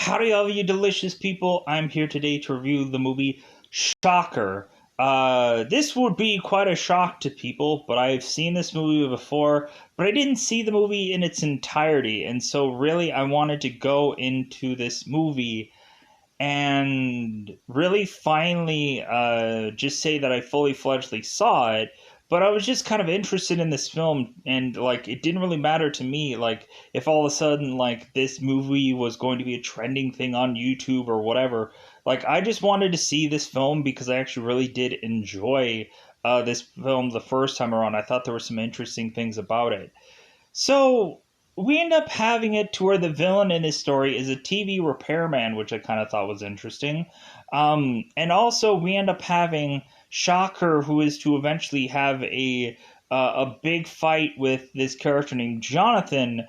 Howdy, all you delicious people. I'm here today to review the movie Shocker. This would be quite a shock to people, but I've seen this movie before, but I didn't see the movie in its entirety, and so really I wanted to go into this movie and really finally just say that I fully fledgedly saw it. But I was just kind of interested in this film, and like it didn't really matter to me, like if all of a sudden like this movie was going to be a trending thing on YouTube or whatever. Like I just wanted to see this film because I actually really did enjoy this film the first time around. I thought there were some interesting things about it. So we end up having it to where the villain in this story is a TV repairman, which I kind of thought was interesting. And also we end up having Shocker, who is to eventually have a big fight with this character named Jonathan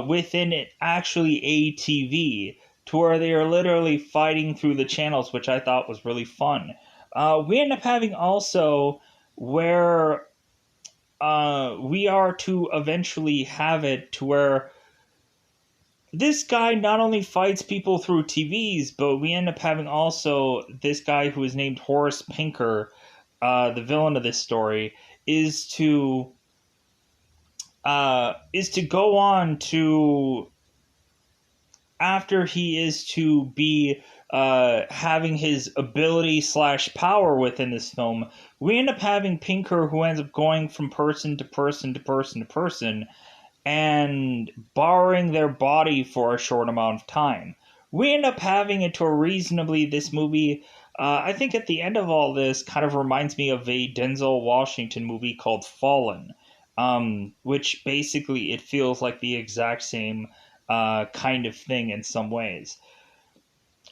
within it actually ATV, to where they are literally fighting through the channels, which I thought was really fun. We end up having also where we are to eventually have it to where this guy not only fights people through TVs, but we end up having also this guy who is named Horace Pinker, the villain of this story, is to go on to, after he is to be having his ability slash power within this film, we end up having Pinker, who ends up going from person to person to person to person and borrowing their body for a short amount of time. We end up having it to a reasonably, this movie, I think at the end of all this, kind of reminds me of a Denzel Washington movie called Fallen, which basically it feels like the exact same kind of thing in some ways.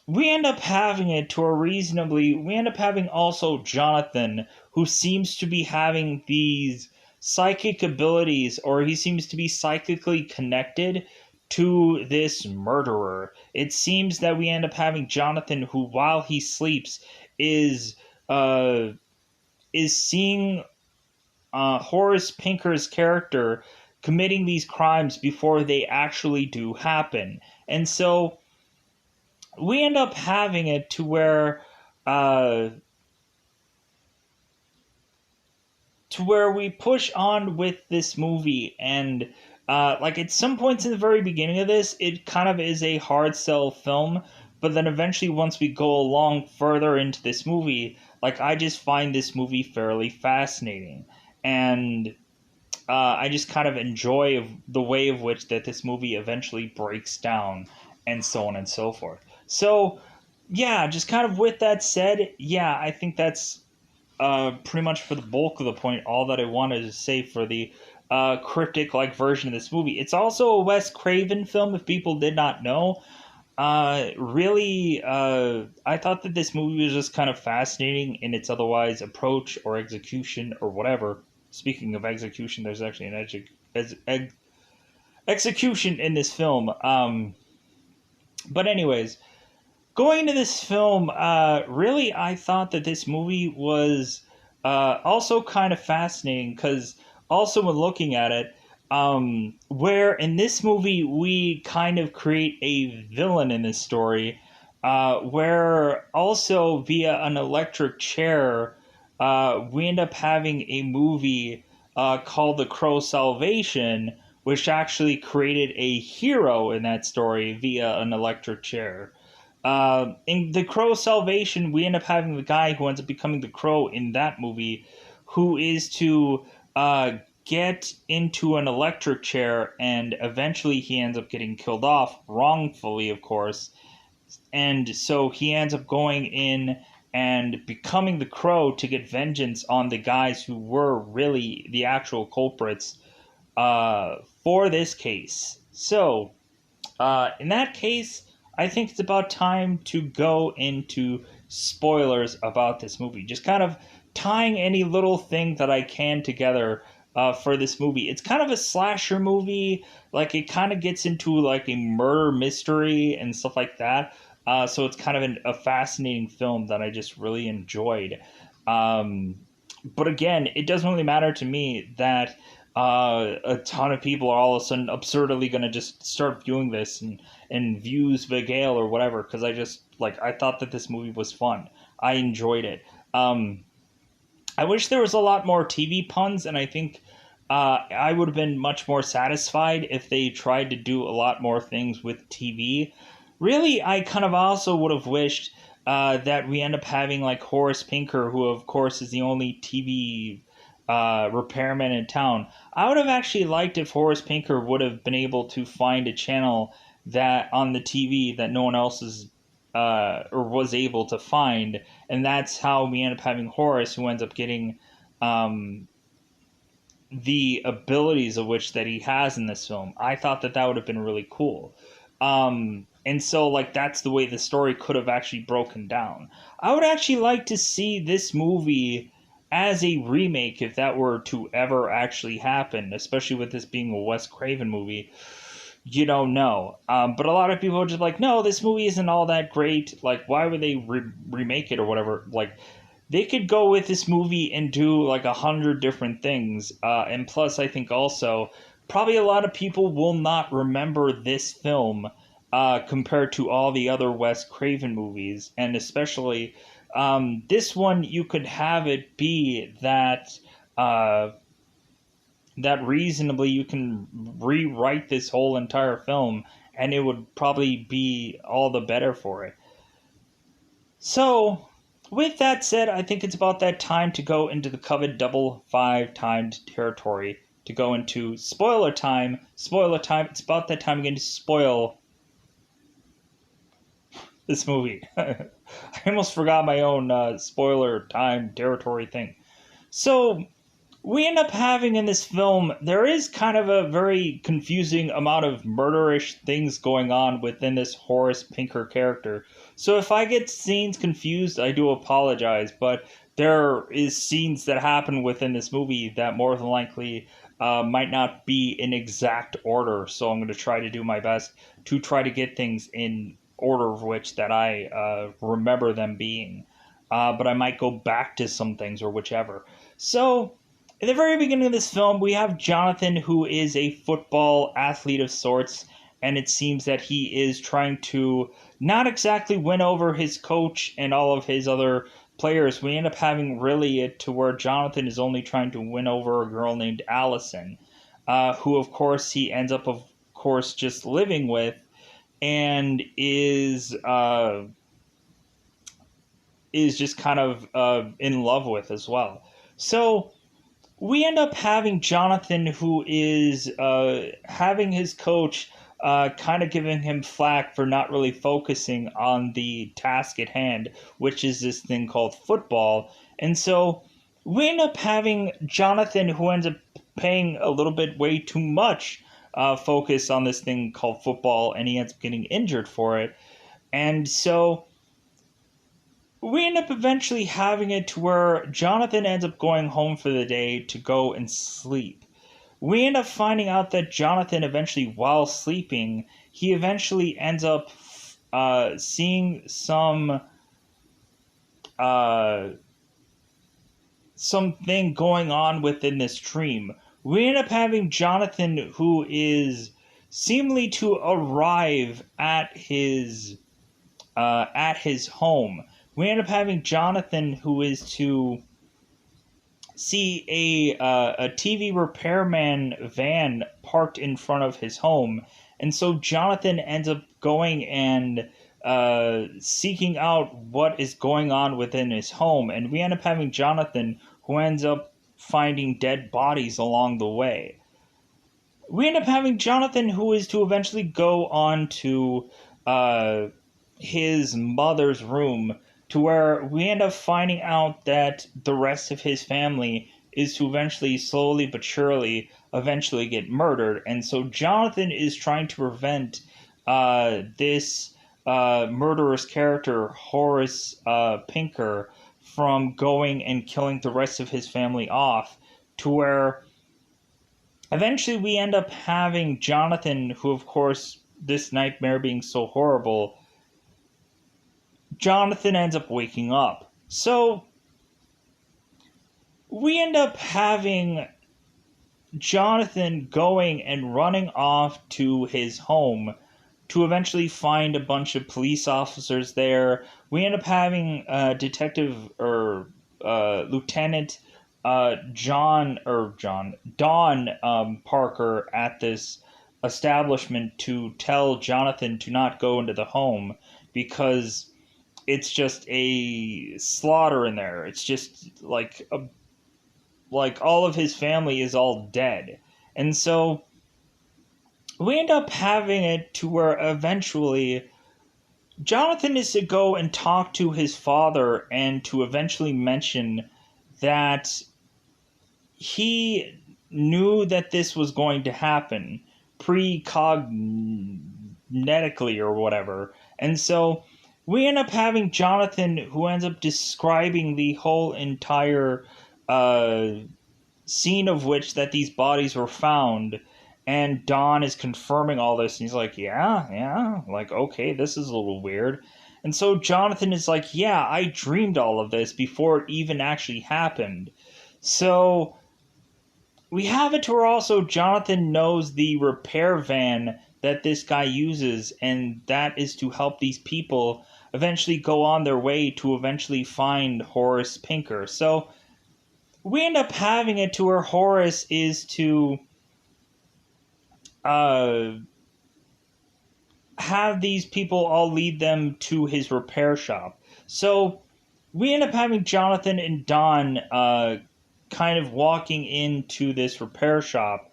We end up having it to a reasonably, we end up having also Jonathan, who seems to be having these psychic abilities, or he seems to be psychically connected to this murderer. It seems that we end up having Jonathan, who while he sleeps is uh is seeing Horace Pinker's character committing these crimes before they actually do happen. And so we end up having it uh, to where we push on with this movie, and like at some points in the very beginning of this, it kind of is a hard sell film, but then eventually once we go along further into this movie, like I just find this movie fairly fascinating, and I just kind of enjoy the way of which that this movie eventually breaks down, and so on and so forth. So, yeah, just kind of with that said, yeah, I think that's pretty much for the bulk of the point all that I wanted to say for the cryptic like version of this movie. It's also a Wes Craven film, if people did not know. Really, I thought that this movie was just kind of fascinating in its otherwise approach or execution or whatever. Speaking of execution, there's actually an execution in this film. But anyways, going into this film, really, I thought that this movie was also kind of fascinating because also when looking at it, where in this movie we kind of create a villain in this story, where also via an electric chair, we end up having a movie called The Crow Salvation, which actually created a hero in that story via an electric chair. In The Crow Salvation, we end up having the guy who ends up becoming the Crow in that movie, who is to get into an electric chair, and eventually he ends up getting killed off, wrongfully, of course. And so he ends up going in and becoming the Crow to get vengeance on the guys who were really the actual culprits for this case. So, in that case, I think it's about time to go into spoilers about this movie. Just kind of tying any little thing that I can together for this movie. It's kind of a slasher movie. Like, it kind of gets into, like, a murder mystery and stuff like that. So it's kind of a fascinating film that I just really enjoyed. But again, it doesn't really matter to me that a ton of people are all of a sudden absurdly going to just start viewing this, and views the Gale or whatever, because I thought that this movie was fun. I enjoyed it. I wish there was a lot more TV puns, and I think I would have been much more satisfied if they tried to do a lot more things with TV. Really, I kind of also would have wished that we end up having like Horace Pinker, who of course is the only TV repairman in town. I would have actually liked if Horace Pinker would have been able to find a channel that on the TV that no one else is or was able to find, and that's how we end up having Horace, who ends up getting the abilities of which that he has in this film. I thought that that would have been really cool. And so, like, that's the way the story could have actually broken down. I would actually like to see this movie as a remake if that were to ever actually happen, especially with this being a Wes Craven movie. You don't know. But a lot of people are just like, no, this movie isn't all that great. Like, why would they remake it or whatever? Like, they could go with this movie and do like 100 different things. And plus, I think also, probably a lot of people will not remember this film compared to all the other Wes Craven movies. And especially this one, you could have it be that that reasonably you can rewrite this whole entire film and it would probably be all the better for it. So, with that said, I think it's about that time to go into the coveted double five timed territory, to go into spoiler time. Spoiler time. It's about that time again to spoil this movie. I almost forgot my own spoiler time territory thing. So, we end up having in this film, there is kind of a very confusing amount of murderish things going on within this Horace Pinker character. So if I get scenes confused, I do apologize, but there is scenes that happen within this movie that more than likely might not be in exact order. So I'm going to try to do my best to try to get things in order of which that I remember them being. But I might go back to some things or whichever. So, in the very beginning of this film, we have Jonathan, who is a football athlete of sorts, and it seems that he is trying to not exactly win over his coach and all of his other players. We end up having really it to where Jonathan is only trying to win over a girl named Allison, who, of course, he ends up, of course, just living with, and is just kind of in love with as well. So we end up having Jonathan, who is having his coach kind of giving him flack for not really focusing on the task at hand, which is this thing called football. And so we end up having Jonathan, who ends up paying a little bit way too much focus on this thing called football, and he ends up getting injured for it. And so we end up eventually having it to where Jonathan ends up going home for the day to go and sleep. We end up finding out that Jonathan eventually, while sleeping, he eventually ends up seeing something going on within this dream. We end up having Jonathan, who is seemingly to arrive at his home. We end up having Jonathan, who is to see a TV repairman van parked in front of his home. And so Jonathan ends up going and seeking out what is going on within his home. And we end up having Jonathan, who ends up finding dead bodies along the way. We end up having Jonathan, who is to eventually go on to his mother's room, to where we end up finding out that the rest of his family is to eventually, slowly but surely, eventually get murdered. And so Jonathan is trying to prevent this murderous character, Horace Pinker, from going and killing the rest of his family off, to where eventually we end up having Jonathan, who, of course, this nightmare being so horrible, Jonathan ends up waking up. So we end up having Jonathan going and running off to his home to eventually find a bunch of police officers there. We end up having Detective or Lieutenant Don Parker at this establishment to tell Jonathan to not go into the home because it's just a slaughter in there. It's just like all of his family is all dead. And so we end up having it to where eventually Jonathan is to go and talk to his father and to eventually mention that he knew that this was going to happen precognitively or whatever. And so we end up having Jonathan, who ends up describing the whole entire scene of which that these bodies were found, and Don is confirming all this, and he's like, yeah, like, okay, this is a little weird. And so Jonathan is like, yeah, I dreamed all of this before it even actually happened. So we have it to where also Jonathan knows the repair van that this guy uses, and that is to help these people eventually go on their way to eventually find Horace Pinker. So we end up having it to where Horace is to have these people all lead them to his repair shop. So we end up having Jonathan and Don kind of walking into this repair shop,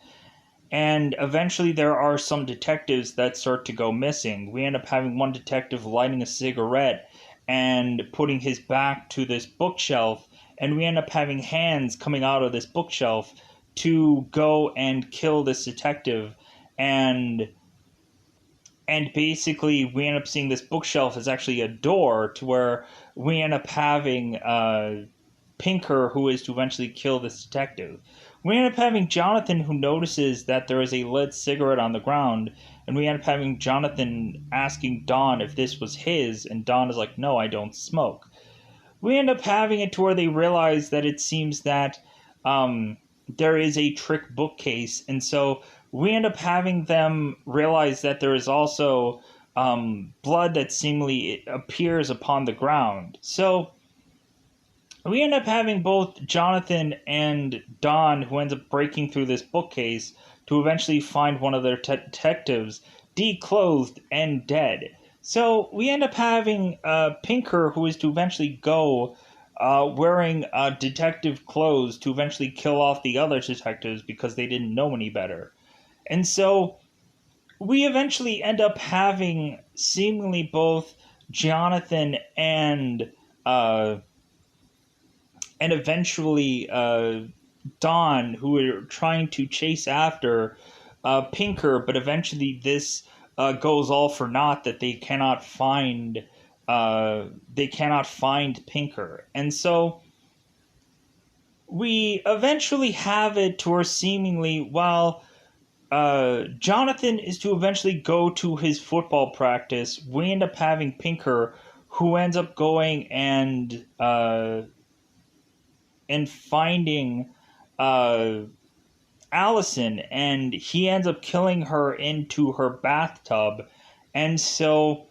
and eventually there are some detectives that start to go missing. We end up having one detective lighting a cigarette and putting his back to this bookshelf, and we end up having hands coming out of this bookshelf to go and kill this detective. And basically we end up seeing this bookshelf is actually a door to where we end up having Pinker, who is to eventually kill this detective. We end up having Jonathan, who notices that there is a lit cigarette on the ground, and we end up having Jonathan asking Don if this was his, and Don is like, no, I don't smoke. We end up having it to where they realize that it seems that there is a trick bookcase, and so we end up having them realize that there is also blood that seemingly appears upon the ground. So we end up having both Jonathan and Don, who ends up breaking through this bookcase to eventually find one of their detectives declothed and dead. So we end up having Pinker, who is to eventually go wearing detective clothes to eventually kill off the other detectives because they didn't know any better. And so we eventually end up having seemingly both Jonathan and eventually Don, who are trying to chase after Pinker, but eventually this goes all for naught, that they cannot find Pinker. And so we eventually have it to where seemingly while Jonathan is to eventually go to his football practice, we end up having Pinker, who ends up going and finding Allison, and he ends up killing her into her bathtub. And so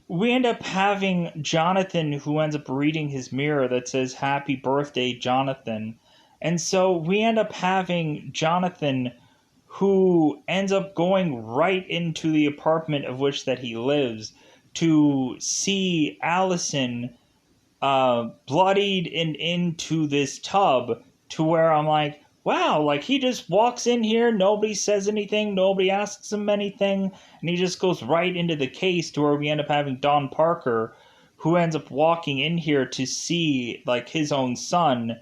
we end up having Jonathan, who ends up reading his mirror that says, "Happy birthday, Jonathan." And so we end up having Jonathan, who ends up going right into the apartment of which that he lives to see Allison bloodied and into this tub, to where I'm like, wow, like he just walks in here, nobody says anything, nobody asks him anything, and he just goes right into the case, to where we end up having Don Parker, who ends up walking in here to see like his own son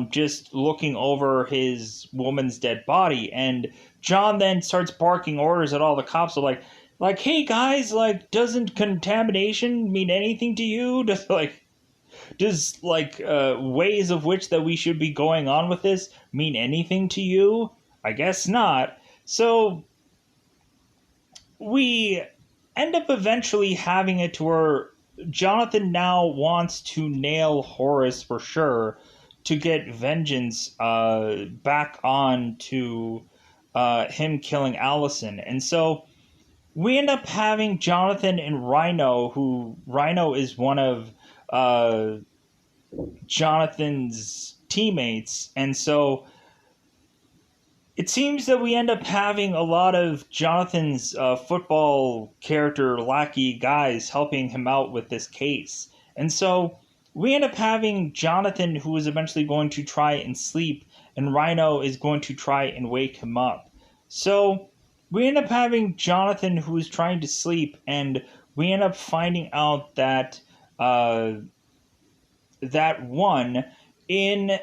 just looking over his woman's dead body. And John then starts barking orders at all the cops, are like, hey guys, like, doesn't contamination mean anything to you? Does ways of which that we should be going on with this mean anything to you? I guess not. So we end up eventually having it to where Jonathan now wants to nail Horace for sure, to get vengeance back on to him killing Allison. And so we end up having Jonathan and Rhino, who Rhino is one of uh, Jonathan's teammates, and so it seems that we end up having a lot of Jonathan's football character lackey guys helping him out with this case. And so we end up having Jonathan, who is eventually going to try and sleep, and Rhino is going to try and wake him up. So we end up having Jonathan, who is trying to sleep, and we end up finding out that that one in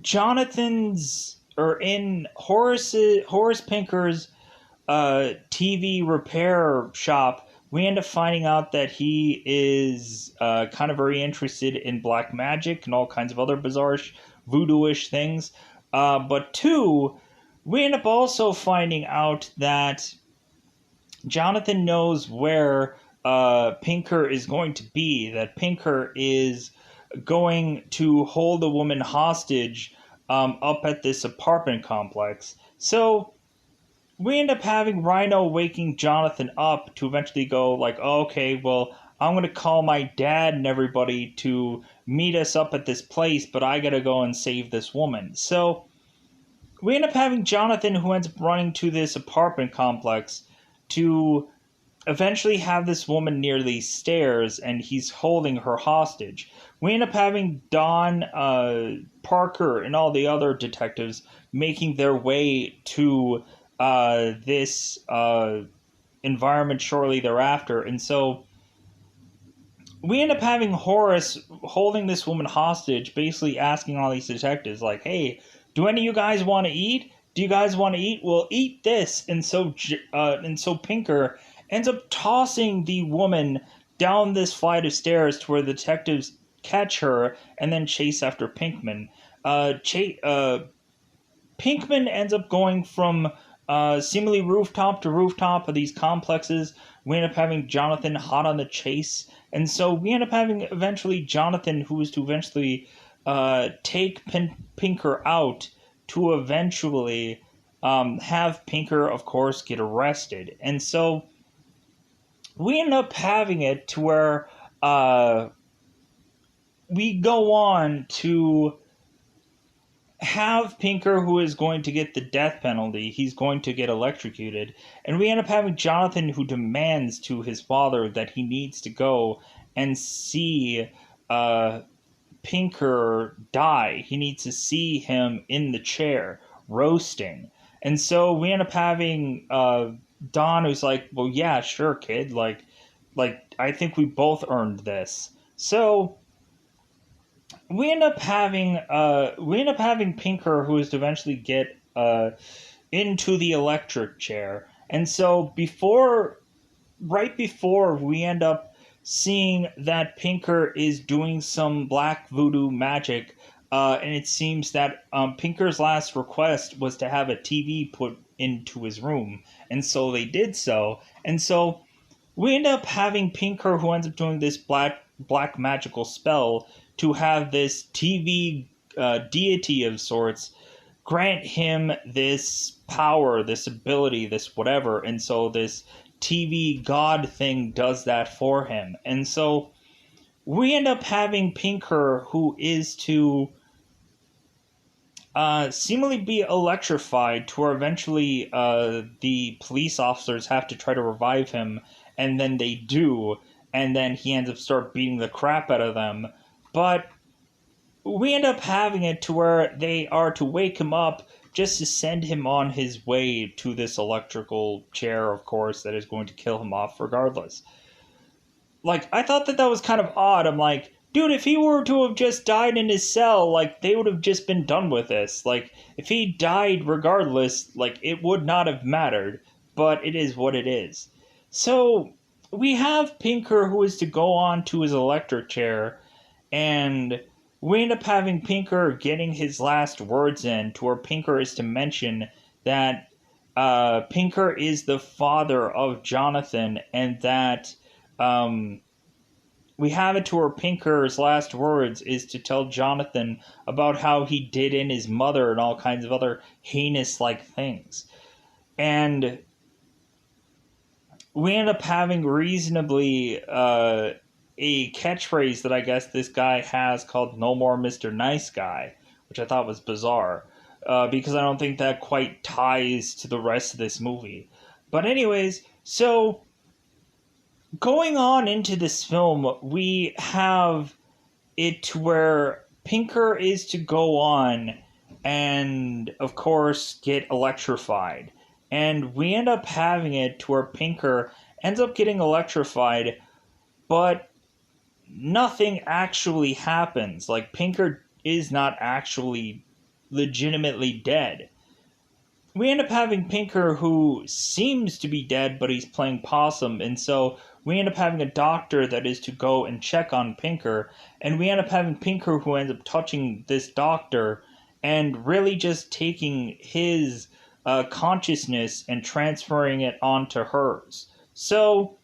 Jonathan's or in Horace Pinker's TV repair shop, we end up finding out that he is kind of very interested in black magic and all kinds of other bizarre voodoo-ish things. But two, we end up also finding out that Jonathan knows where Pinker is going to be, that Pinker is going to hold a woman hostage up at this apartment complex. So we end up having Rhino waking Jonathan up to eventually go like, oh, okay, well, I'm going to call my dad and everybody to meet us up at this place, but I got to go and save this woman. So we end up having Jonathan, who ends up running to this apartment complex to eventually have this woman near these stairs, and he's holding her hostage. We end up having Don, Parker, and all the other detectives making their way to this environment shortly thereafter. And so we end up having Horace holding this woman hostage, basically asking all these detectives, like, hey, do any of you guys want to eat? Do you guys want to eat? Well, eat this. And so Pinker ends up tossing the woman down this flight of stairs to where the detectives catch her and then chase after Pinkman. Pinkman ends up going from seemingly rooftop to rooftop of these complexes. We end up having Jonathan hot on the chase. And so we end up having eventually Jonathan, who is to eventually take Pinker out to eventually have Pinker, of course, get arrested. And so we end up having it to where we go on to have Pinker, who is going to get the death penalty. He's going to get electrocuted. And we end up having Jonathan, who demands to his father that he needs to go and see Pinker die. He needs to see him in the chair, roasting. And so we end up having Don, who's like, well, yeah, sure, kid. Like, I think we both earned this. So we end up having Pinker, who is to eventually get into the electric chair. And so right before we end up seeing that Pinker is doing some black voodoo magic, and it seems that Pinker's last request was to have a TV put into his room, and so they did so. And so we end up having Pinker, who ends up doing this black magical spell, to have this TV deity of sorts grant him this power, this ability, this whatever. And so this TV god thing does that for him. And so we end up having Pinker, who is to seemingly be electrified, to where eventually the police officers have to try to revive him, and then they do, and then he ends up start beating the crap out of them. But we end up having it to where they are to wake him up just to send him on his way to this electrical chair, of course, that is going to kill him off regardless. Like, I thought that was kind of odd. I'm like, dude, if he were to have just died in his cell, like, they would have just been done with this. Like, if he died regardless, like, it would not have mattered. But it is what it is. So we have Pinker, who is to go on to his electric chair, and we end up having Pinker getting his last words in, to where Pinker is to mention that Pinker is the father of Jonathan, and that we have it to where Pinker's last words is to tell Jonathan about how he did in his mother and all kinds of other heinous like things. And we end up having reasonably a catchphrase that I guess this guy has called "No More Mr. Nice Guy," which I thought was bizarre because I don't think that quite ties to the rest of this movie. But anyways, so going on into this film, we have it to where Pinker is to go on and, of course, get electrified. And we end up having it to where Pinker ends up getting electrified, but nothing actually happens. Like, Pinker is not actually legitimately dead. We end up having Pinker who seems to be dead, but he's playing possum, and so we end up having a doctor that is to go and check on Pinker, and we end up having Pinker who ends up touching this doctor and really just taking his consciousness and transferring it onto hers. So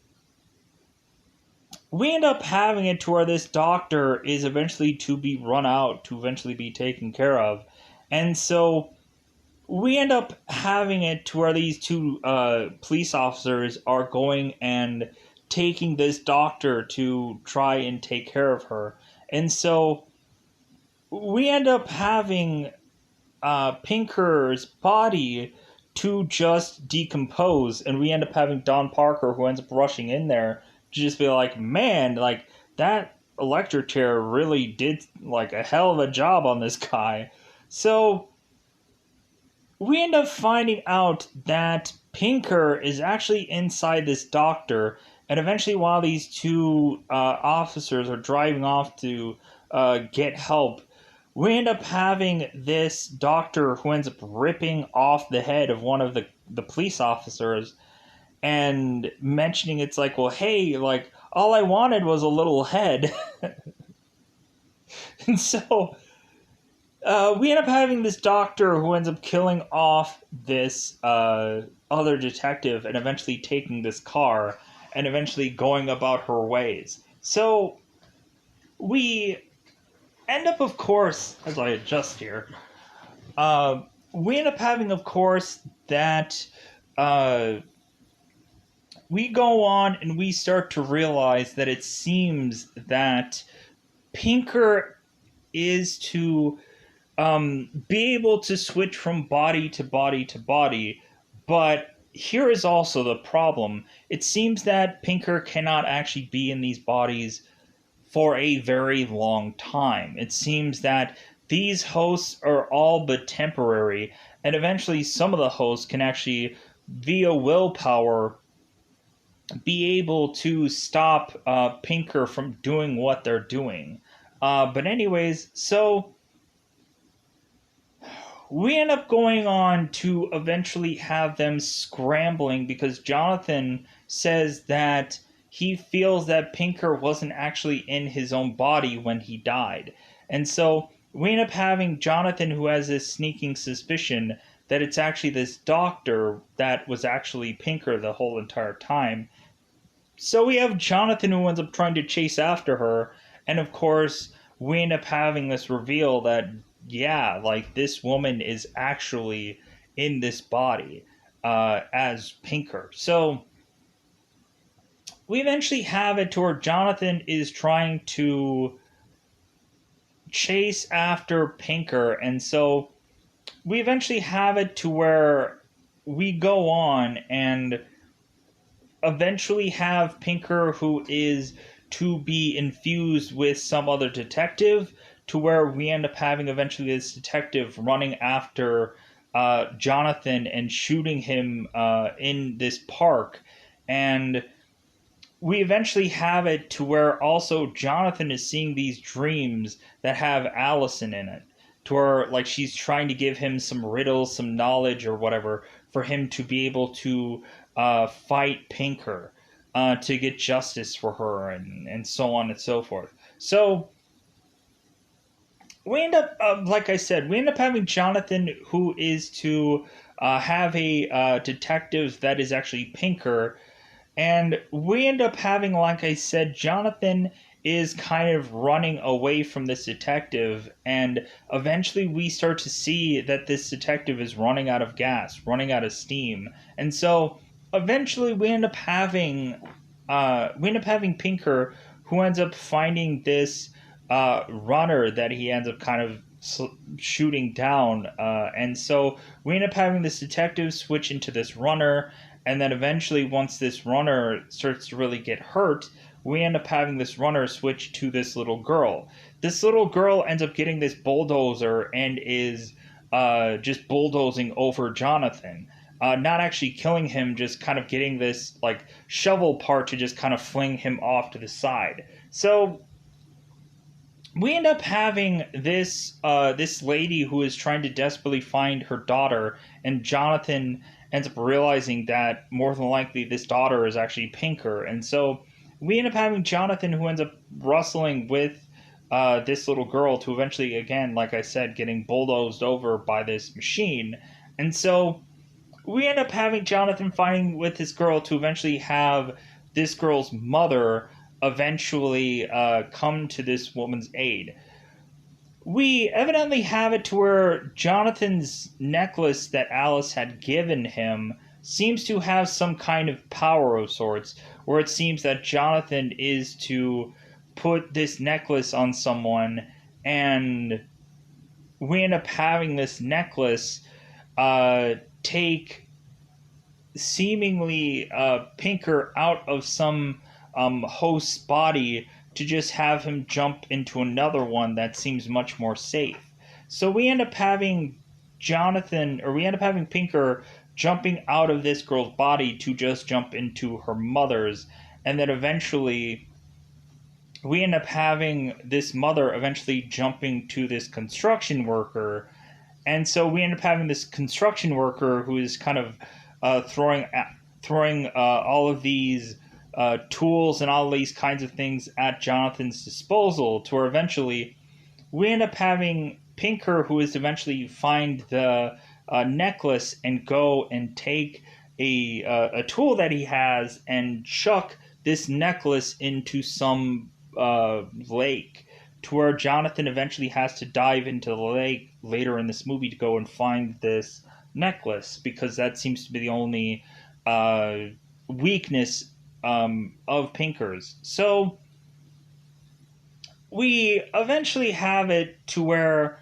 we end up having it to where this doctor is eventually to be run out, to eventually be taken care of, and so we end up having it to where these two police officers are going and taking this doctor to try and take care of her. And so we end up having Pinker's body to just decompose, and we end up having Don Parker who ends up rushing in there to just be like, man, like, that electric chair really did like a hell of a job on this guy. So we end up finding out that Pinker is actually inside this doctor, and eventually, while these two officers are driving off to get help, we end up having this doctor who ends up ripping off the head of one of the police officers and mentioning it's like, well, hey, like, all I wanted was a little head. And so we end up having this doctor who ends up killing off this other detective and eventually taking this car and eventually going about her ways. So we end up, of course, as I adjust here, we end up having, of course, that we go on and we start to realize that it seems that Pinker is to be able to switch from body to body to body, but here is also the problem. It seems that Pinker cannot actually be in these bodies for a very long time. It seems that these hosts are all but temporary, and eventually some of the hosts can actually, via willpower, be able to stop Pinker from doing what they're doing. But anyways, so we end up going on to eventually have them scrambling because Jonathan says that he feels that Pinker wasn't actually in his own body when he died. And so we end up having Jonathan, who has this sneaking suspicion that it's actually this doctor that was actually Pinker the whole entire time. So we have Jonathan who ends up trying to chase after her, and of course we end up having this reveal that, yeah, like, this woman is actually in this body as Pinker. So we eventually have it to where Jonathan is trying to chase after Pinker, and so we eventually have it to where we go on and eventually have Pinker who is to be infused with some other detective, to where we end up having eventually this detective running after Jonathan and shooting him in this park. And we eventually have it to where also Jonathan is seeing these dreams that have Allison in it, to where, like, she's trying to give him some riddles, some knowledge or whatever for him to be able to fight Pinker, to get justice for her, and so on and so forth. So we end up, like I said, we end up having Jonathan who is to have a detective that is actually Pinker. And we end up having, like I said, Jonathan is kind of running away from this detective, and eventually we start to see that this detective is running out of gas, running out of steam. And so eventually we end up having Pinker, who ends up finding this runner that he ends up kind of shooting down, and so we end up having this detective switch into this runner, and then eventually once this runner starts to really get hurt, we end up having this runner switch to this little girl. This little girl ends up getting this bulldozer and is just bulldozing over Jonathan, not actually killing him, just kind of getting this like shovel part to just kind of fling him off to the side. So we end up having this lady who is trying to desperately find her daughter, and Jonathan ends up realizing that more than likely this daughter is actually Pinker, and so we end up having Jonathan who ends up wrestling with this little girl to eventually, again, like I said, getting bulldozed over by this machine, and so we end up having Jonathan fighting with this girl to eventually have this girl's mother eventually come to this woman's aid. We evidently have it to where Jonathan's necklace that Alice had given him seems to have some kind of power of sorts, where it seems that Jonathan is to put this necklace on someone, and we end up having this necklace take seemingly Pinker out of some host's body to just have him jump into another one that seems much more safe. So we end up having we end up having Pinker jumping out of this girl's body to just jump into her mother's, and then eventually we end up having this mother eventually jumping to this construction worker, and so we end up having this construction worker who is kind of throwing all of these tools and all these kinds of things at Jonathan's disposal, to where eventually we end up having Pinker, who is eventually find the necklace and go and take a tool that he has and chuck this necklace into some lake, to where Jonathan eventually has to dive into the lake later in this movie to go and find this necklace, because that seems to be the only weakness of Pinker's. So we eventually have it to where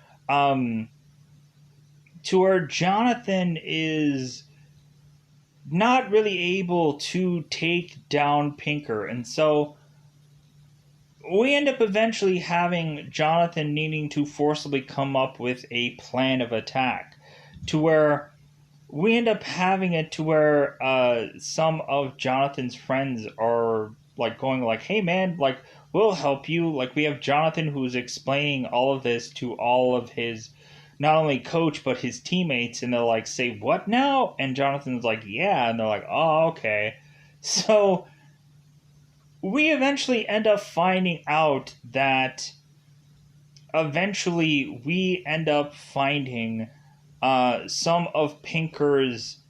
Jonathan is not really able to take down Pinker, and so we end up eventually having Jonathan needing to forcibly come up with a plan of attack, to where we end up having it to where some of Jonathan's friends are like going like, "Hey man, like we'll help you." Like we have Jonathan who's explaining all of this to all of his not only coach but his teammates, and they're like, "Say what now?" And Jonathan's like, "Yeah," and they're like, "Oh, okay." So we eventually end up finding out that eventually we end up finding some of Pinker's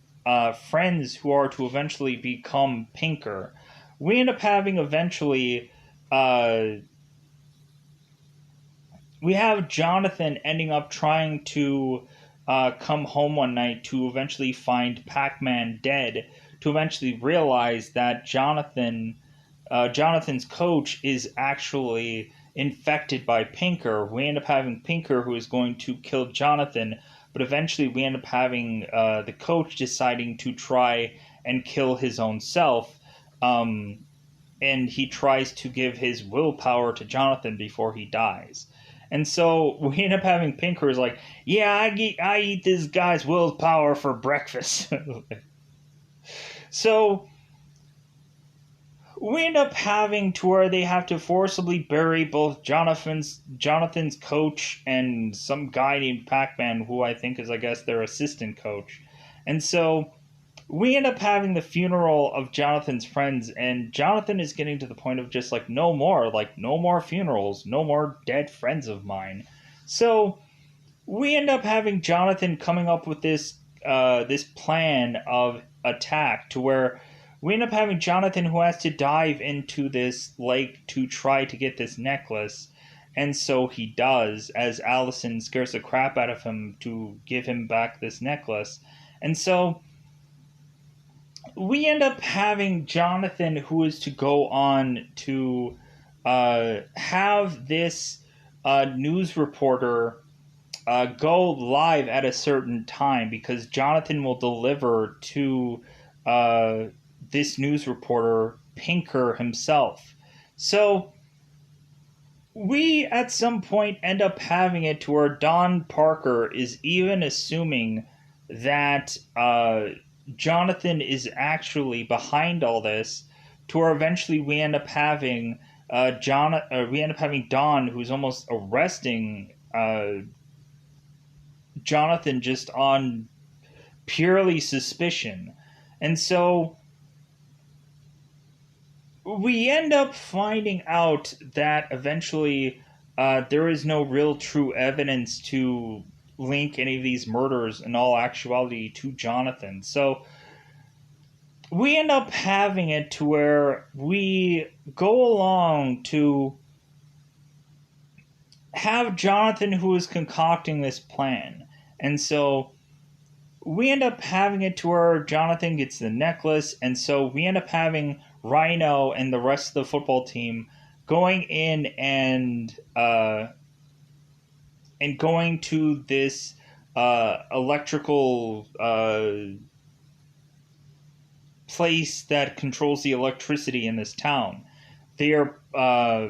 friends who are to eventually become Pinker. We end up having eventually. We have Jonathan ending up trying to come home one night to eventually find Pac Man dead, to eventually realize that Jonathan's coach is actually infected by Pinker. We end up having Pinker who is going to kill Jonathan, but eventually we end up having the coach deciding to try and kill his own self. And he tries to give his willpower to Jonathan before he dies. And so we end up having Pinker is like, "Yeah, I eat this guy's willpower for breakfast." So we end up having to where they have to forcibly bury both Jonathan's coach and some guy named Pac-Man, who I think is, I guess, their assistant coach. And so we end up having the funeral of Jonathan's friends, and Jonathan is getting to the point of just like, no more funerals, no more dead friends of mine. So we end up having Jonathan coming up with this plan of attack, to where we end up having Jonathan who has to dive into this lake to try to get this necklace. And so he does, as Allison scares the crap out of him to give him back this necklace. And so we end up having Jonathan, who is to go on to have this news reporter go live at a certain time because Jonathan will deliver to uh, this news reporter Pinker himself. So we at some point end up having it to where Don Parker is even assuming that Jonathan is actually behind all this, to where eventually we end up having we end up having Don, who's almost arresting Jonathan just on purely suspicion. And so we end up finding out that eventually there is no real true evidence to link any of these murders in all actuality to Jonathan. So we end up having it to where we go along to have Jonathan, who is concocting this plan. And so we end up having it to where Jonathan gets the necklace, and so we end up having Rhino and the rest of the football team going in and going to this electrical place that controls the electricity in this town. They are uh,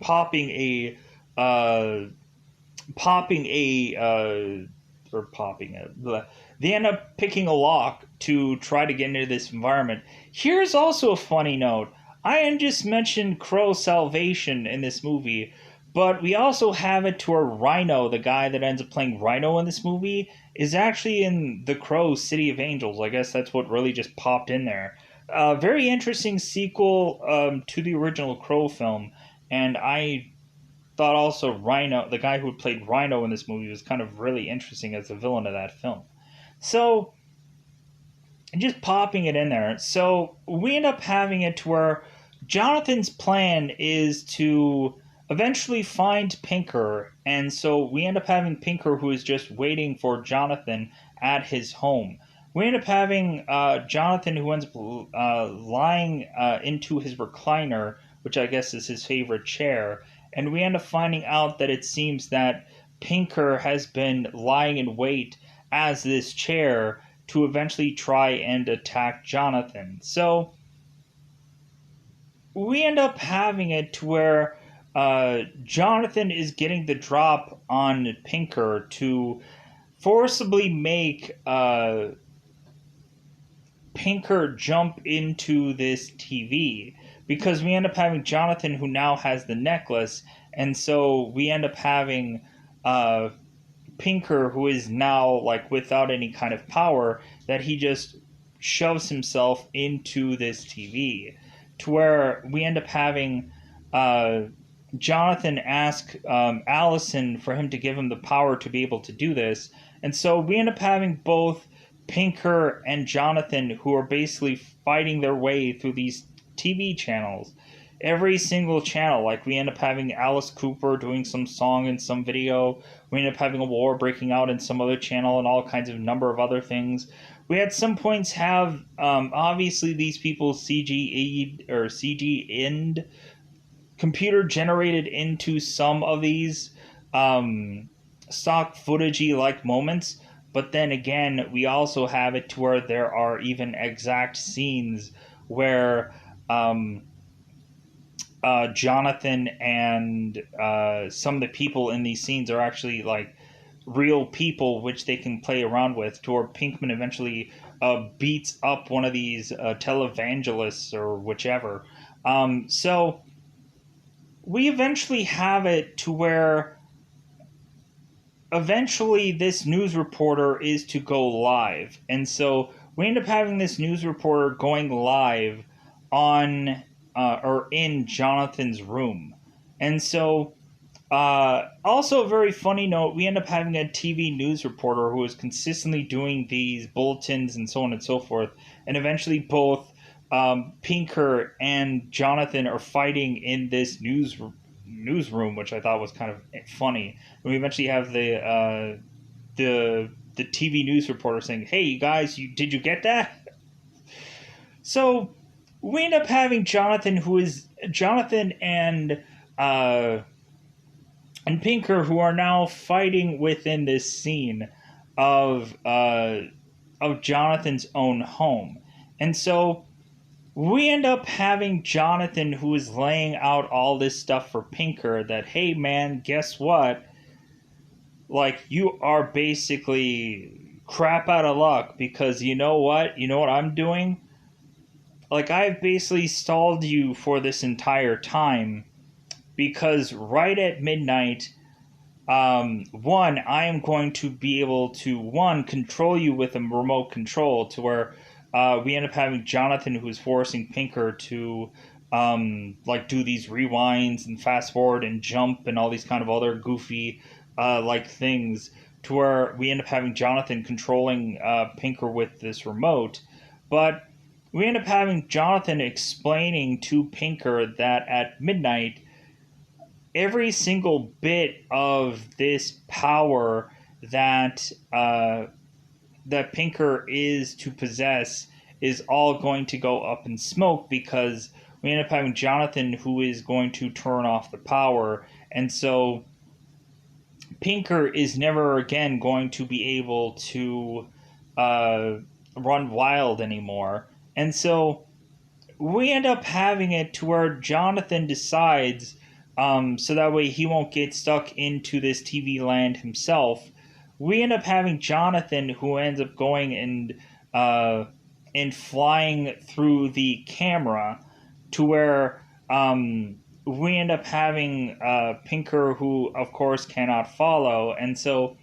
popping a uh, popping a or popping it. They end up picking a lock to try to get into this environment. Here's also a funny note. I just mentioned Crow Salvation in this movie, but we also have it to where Rhino, the guy that ends up playing Rhino in this movie, is actually in The Crow City of Angels. I guess that's what really just popped in there. Very interesting sequel to the original Crow film, and I thought also Rhino, the guy who played Rhino in this movie, was kind of really interesting as the villain of that film. So, just popping it in there. So, we end up having it to where Jonathan's plan is to eventually find Pinker, and so we end up having Pinker, who is just waiting for Jonathan at his home. We end up having Jonathan, who ends up lying into his recliner, which I guess is his favorite chair, and we end up finding out that it seems that Pinker has been lying in wait as this chair to eventually try and attack Jonathan. So we end up having it to where Jonathan is getting the drop on Pinker to forcibly make Pinker jump into this TV, because we end up having Jonathan, who now has the necklace, and so we end up having uh, Pinker, who is now like without any kind of power, that he just shoves himself into this TV, to where we end up having uh, Jonathan ask Allison for him to give him the power to be able to do this, and so we end up having both Pinker and Jonathan, who are basically fighting their way through these TV channels. Every single channel, like we end up having Alice Cooper doing some song in some video. We end up having a war breaking out in some other channel and all kinds of number of other things. We at some points have obviously these people CG or CG end computer generated into some of these stock footagey like moments. But then again, we also have it to where there are even exact scenes where Jonathan and some of the people in these scenes are actually like real people, which they can play around with. To where Pinkman eventually beats up one of these televangelists or whichever. So we eventually have it to where eventually this news reporter is to go live. And so we end up having this news reporter going live on or in Jonathan's room. And so also a very funny note, we end up having a TV news reporter who is consistently doing these bulletins and so on and so forth. And eventually both Pinker and Jonathan are fighting in this newsroom, which I thought was kind of funny. And we eventually have the the TV news reporter saying, "Hey, you guys, did you get that?" So we end up having Jonathan uh, and Pinker, who are now fighting within this scene of Jonathan's own home, and so we end up having Jonathan, who is laying out all this stuff for Pinker that, hey man, guess what? Like, you are basically crap out of luck because you know what? You know what I'm doing? Like, I've basically stalled you for this entire time because right at midnight, one, I am going to be able to, one, control you with a remote control to where we end up having Jonathan, who's forcing Pinker to like do these rewinds and fast forward and jump and all these kind of other goofy like things, to where we end up having Jonathan controlling Pinker with this remote. But we end up having Jonathan explaining to Pinker that at midnight, every single bit of this power that that Pinker is to possess is all going to go up in smoke because we end up having Jonathan, who is going to turn off the power, and so Pinker is never again going to be able to run wild anymore. And so we end up having it to where Jonathan decides, so that way he won't get stuck into this TV land himself. We end up having Jonathan, who ends up going and flying through the camera to where we end up having Pinker, who of course cannot follow, and so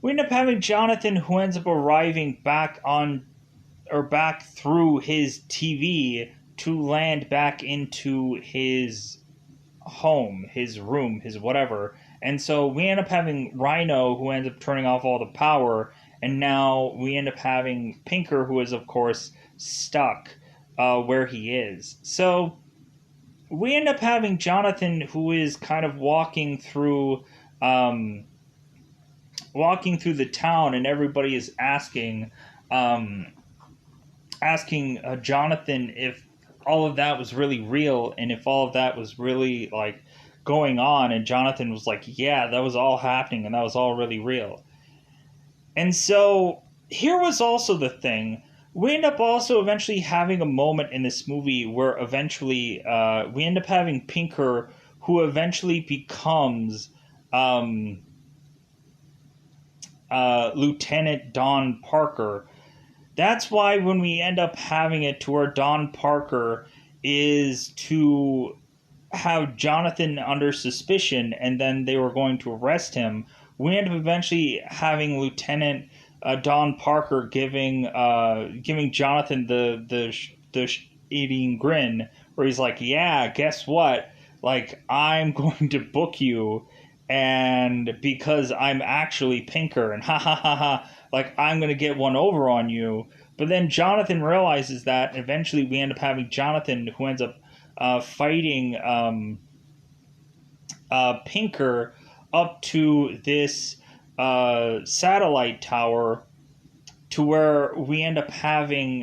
we end up having Jonathan, who ends up arriving back through his TV to land back into his home, his room, his whatever. And so we end up having Rhino, who ends up turning off all the power, and now we end up having Pinker, who is of course stuck where he is. So we end up having Jonathan, who is kind of walking through the town, and everybody is asking Jonathan if all of that was really real and if all of that was really like going on, and Jonathan was like, yeah, that was all happening and that was all really real. And so here was also the thing. We end up also eventually having a moment in this movie where eventually we end up having Pinker, who eventually becomes Lieutenant Don Parker. That's why when we end up having it to where Don Parker is to have Jonathan under suspicion and then they were going to arrest him, we end up eventually having Lieutenant Don Parker giving Jonathan the eating grin, where he's like, yeah, guess what? Like, I'm going to book you, and because I'm actually Pinker, and ha ha ha ha, like, I'm going to get one over on you. But then Jonathan realizes that, and eventually we end up having Jonathan, who ends up fighting Pinker up to this satellite tower, to where we end up having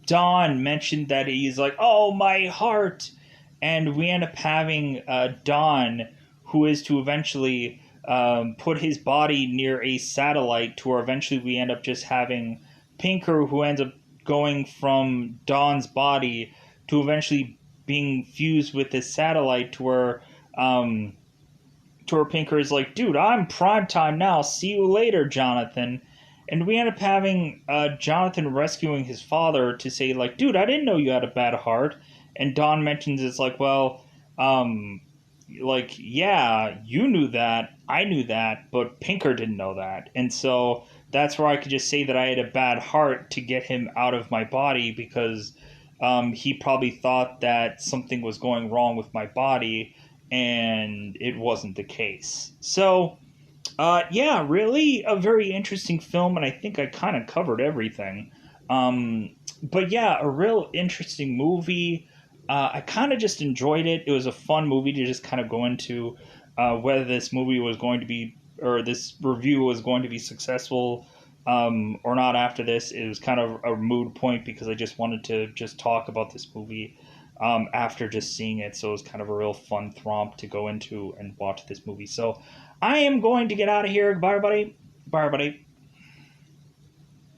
Don mentioned that he's like, oh, my heart, and we end up having Don, who is to eventually put his body near a satellite, to where eventually we end up just having Pinker, who ends up going from Don's body to eventually being fused with this satellite, to where Pinker is like, dude, I'm prime time now, see you later, Jonathan. And we end up having Jonathan rescuing his father to say, like, dude, I didn't know you had a bad heart. And Don mentions it's like, well, like, yeah, you knew that, I knew that, but Pinker didn't know that. And so that's where I could just say that I had a bad heart to get him out of my body, because he probably thought that something was going wrong with my body, and it wasn't the case. So yeah, really a very interesting film, and I think I kind of covered everything. But yeah, a real interesting movie. I kind of just enjoyed it. It was a fun movie to just kind of go into whether this movie was going to be, or this review was going to be successful or not after this. It was kind of a mood point because I just wanted to just talk about this movie after just seeing it. So it was kind of a real fun thromp to go into and watch this movie. So I am going to get out of here. Bye, everybody. Bye, everybody.